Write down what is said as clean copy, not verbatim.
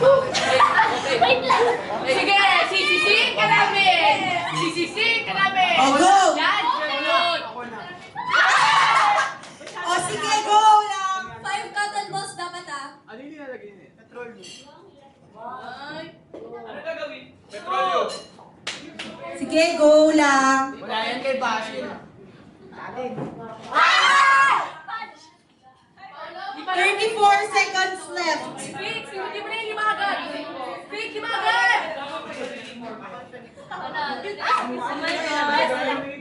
Wait lang. Sige, sisising ka namin! Sisising ka namin! Oh, go! Yan, sunod! O sige, go lang! 5 cotton balls dapat ah. Ano yung nilalagay niya? Petrol mo. Ay. Ano gagawin? Petrolyo. Sige, go lang! Wala yan kay Bashir. 34 seconds left. Fix, hindi mo na yung lima agad! Fix, lima agad! Wala.